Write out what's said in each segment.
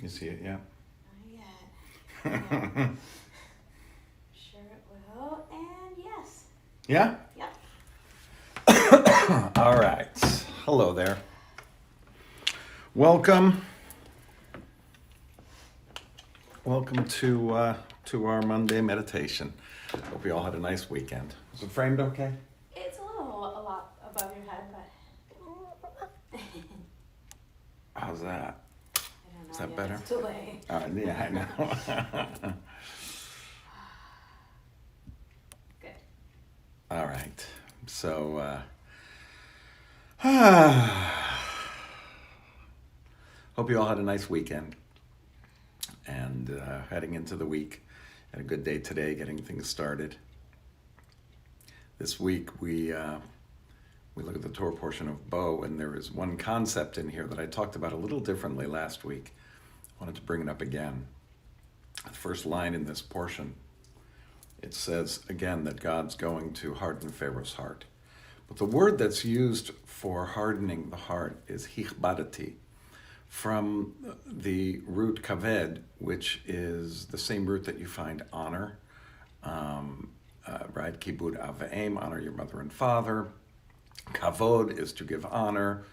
You see it, yeah? Not yet. Sure it will. And yes. Yeah? Yep. All right. Hello there. Welcome. Welcome to our Monday meditation. Hope you all had a nice weekend. Is it framed okay? It's a lot above your head, but How's that? I don't know. Is that yet. better? It's delay. Yeah, I know. Good. All right. So, hope you all had a nice weekend. And heading into the week, had a good day today, getting things started. This week we look at the Torah portion of Bo, and there is one concept in here that I talked about a little differently last week. I wanted to bring it up again. The first line in this portion, it says again that God's going to harden Pharaoh's heart. But the word that's used for hardening the heart is hichbadati, from the root kaved, which is the same root that you find honor, right? Kibud av v'em, honor your mother and father. Kavod is to give honor.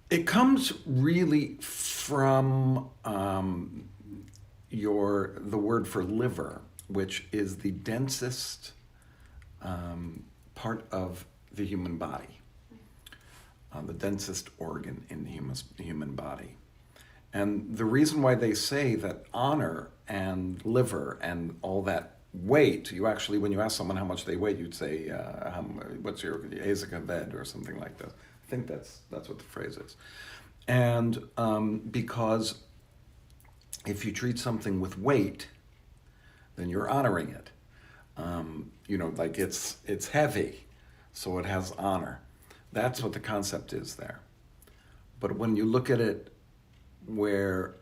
It comes really from the word for liver, which is the densest part of the human body. The densest organ in the human body. And the reason why they say that honor and liver and all that weight, you actually, when you ask someone how much they weigh, you'd say, what's your ezek bed or something like that. I think that's what the phrase is. And because if you treat something with weight, then you're honoring it. Like it's heavy, so it has honor. That's what the concept is there. But when you look at it where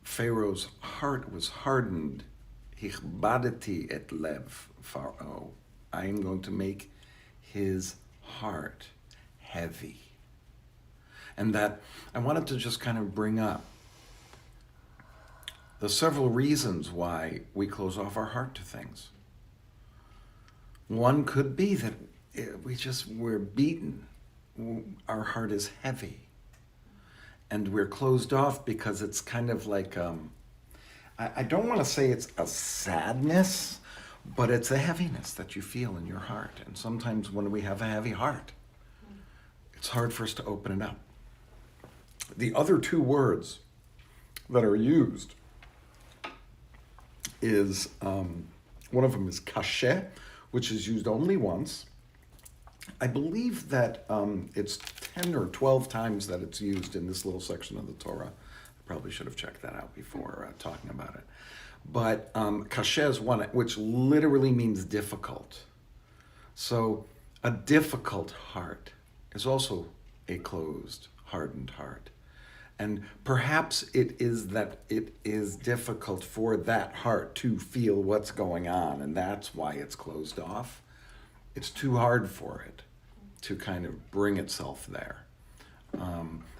Pharaoh's heart was hardened, hichbadati et lev Pharaoh, I am going to make his heart heavy. And that I wanted to just kind of bring up the several reasons why we close off our heart to things. One could be that we're beaten. Our heart is heavy. And we're closed off because it's kind of like, I don't want to say it's a sadness, but it's a heaviness that you feel in your heart. And sometimes when we have a heavy heart, it's hard for us to open it up. The other two words that are used is, one of them is kashe, which is used only once. I believe that it's 10 or 12 times that it's used in this little section of the Torah. I probably should have checked that out before talking about it. But kashe is one, which literally means difficult. So a difficult heart is also a closed, hardened heart. And perhaps it is that it is difficult for that heart to feel what's going on, and that's why it's closed off. It's too hard for it to kind of bring itself there.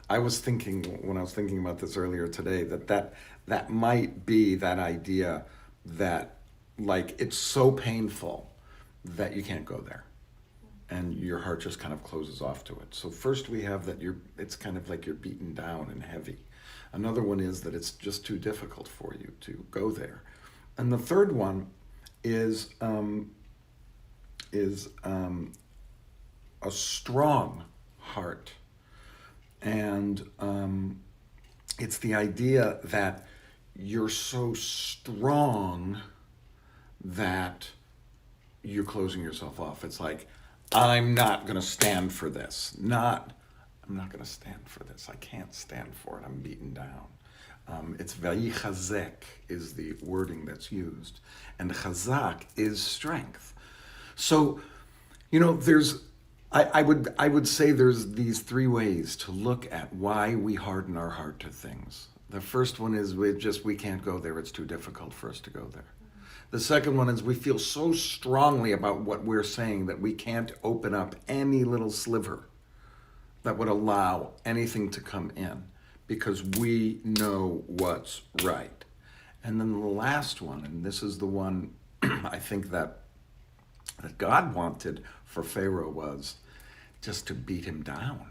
I was thinking, when I was thinking about this earlier today, that might be that idea that, like, it's so painful that you can't go there. And your heart just kind of closes off to it. So first we have that it's kind of like you're beaten down and heavy. Another one is that it's just too difficult for you to go there. And the third one is a strong heart. And it's the idea that you're so strong that you're closing yourself off. It's like, I'm not going to stand for this. I'm not going to stand for this. I can't stand for it. I'm beaten down. It's vayichazek is the wording that's used. And chazak is strength. So, I would say there's these three ways to look at why we harden our heart to things. The first one is we can't go there. It's too difficult for us to go there. The second one is we feel so strongly about what we're saying that we can't open up any little sliver that would allow anything to come in because we know what's right. And then the last one, and this is the one I think that God wanted for Pharaoh, was just to beat him down.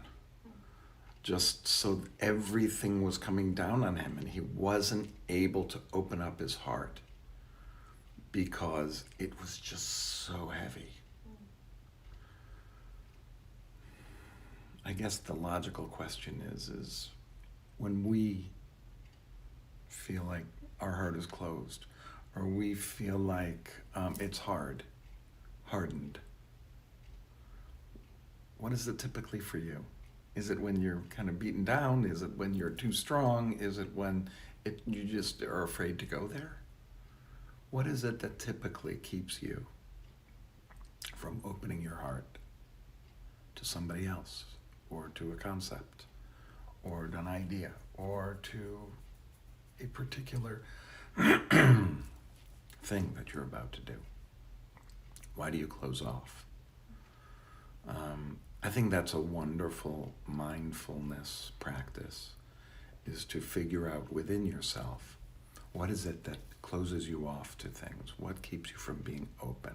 Just so everything was coming down on him and he wasn't able to open up his heart because it was just so heavy. I guess the logical question is when we feel like our heart is closed, or we feel like it's hardened, what is it typically for you? Is it when you're kind of beaten down? Is it when you're too strong? Is it when you just are afraid to go there? What is it that typically keeps you from opening your heart to somebody else, or to a concept, or an idea, or to a particular thing that you're about to do? Why do you close off? I think that's a wonderful mindfulness practice, is to figure out within yourself, what is it that closes you off to things? What keeps you from being open?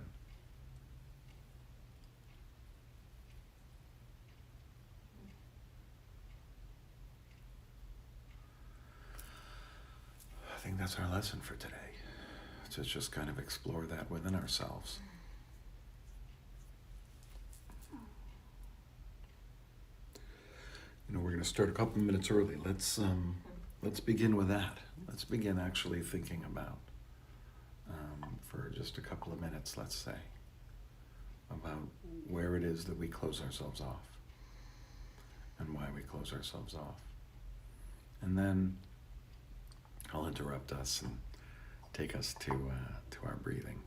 I think that's our lesson for today. To just kind of explore that within ourselves. We're going to start a couple minutes early. Let's begin with that. Let's begin actually thinking about, for just a couple of minutes, let's say, about where it is that we close ourselves off and why we close ourselves off. And then I'll interrupt us and take us to our breathing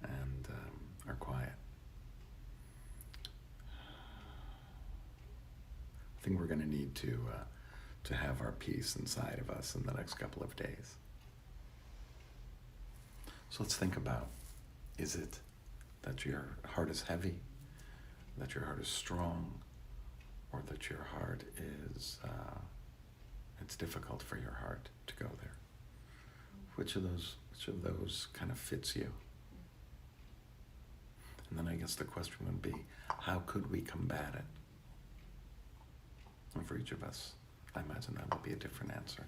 and our quiet. I think we're going to need to have our peace inside of us in the next couple of days. So let's think about, is it that your heart is heavy, that your heart is strong, or that your heart is, it's difficult for your heart to go there? Which of those kind of fits you? And then I guess the question would be, how could we combat it? And for each of us, I imagine that would be a different answer.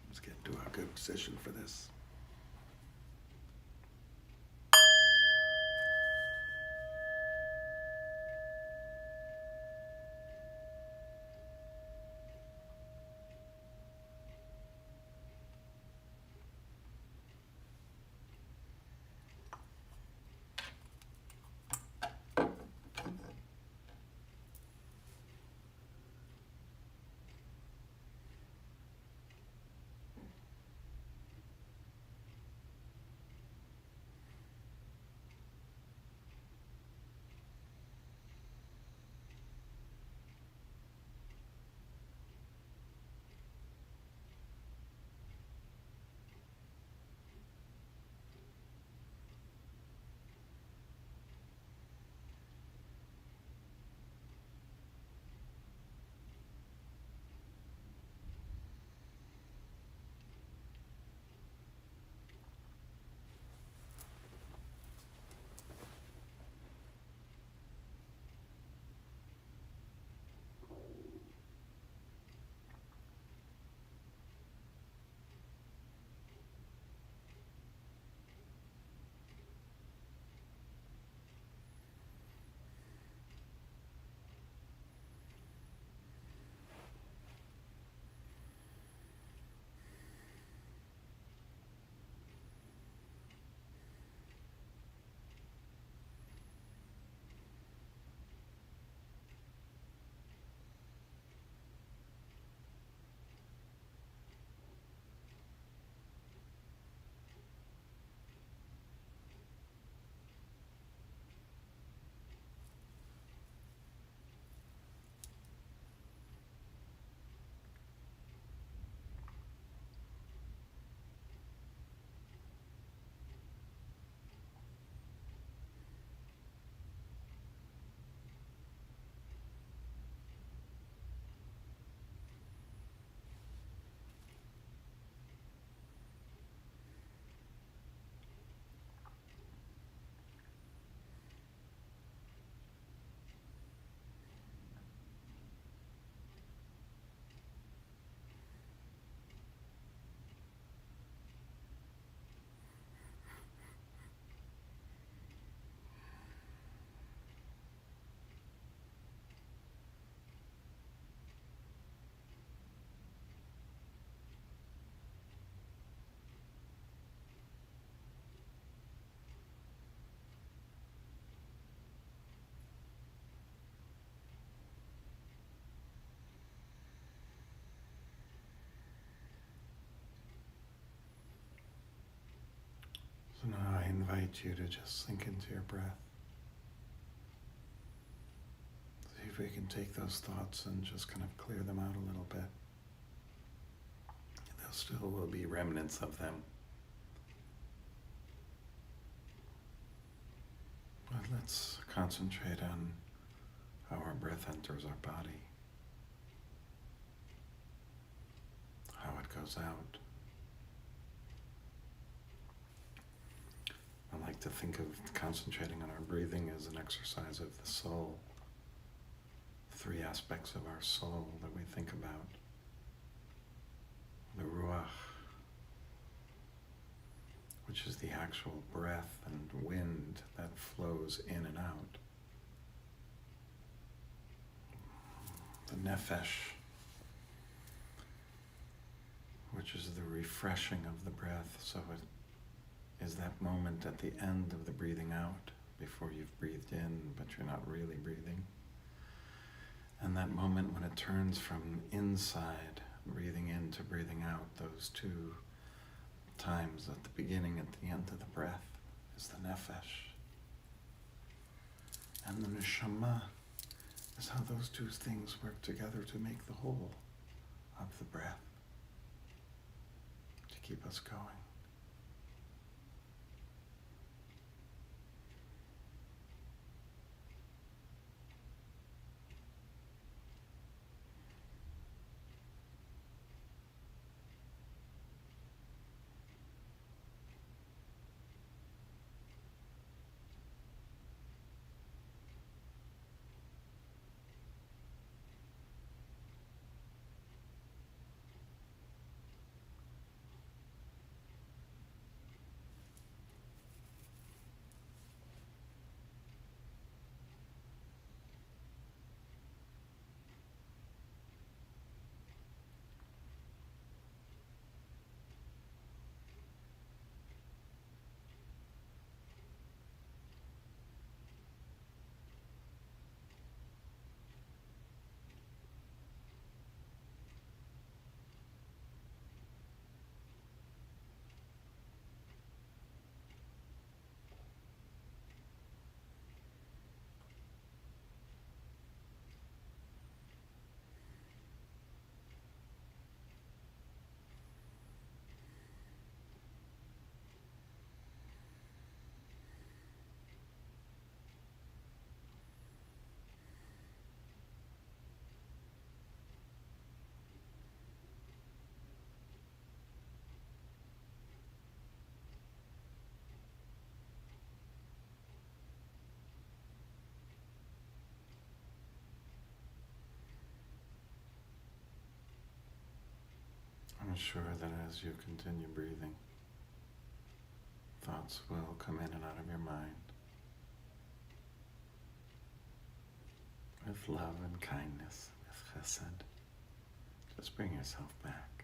Let's get into a good position for this. invite you to just sink into your breath. See if we can take those thoughts and just kind of clear them out a little bit. There still will be remnants of them. But let's concentrate on how our breath enters our body, how it goes out. I like to think of concentrating on our breathing as an exercise of the soul. 3 aspects of our soul that we think about. The ruach, which is the actual breath and wind that flows in and out. The nefesh, which is the refreshing of the breath. So it is that moment at the end of the breathing out, before you've breathed in, but you're not really breathing. And that moment when it turns from inside, breathing in, to breathing out, those 2 times at the beginning, at the end of the breath, is the nefesh. And the neshama is how those 2 things work together to make the whole of the breath, to keep us going. I'm sure that as you continue breathing, thoughts will come in and out of your mind with love and kindness, with chesed. Just bring yourself back.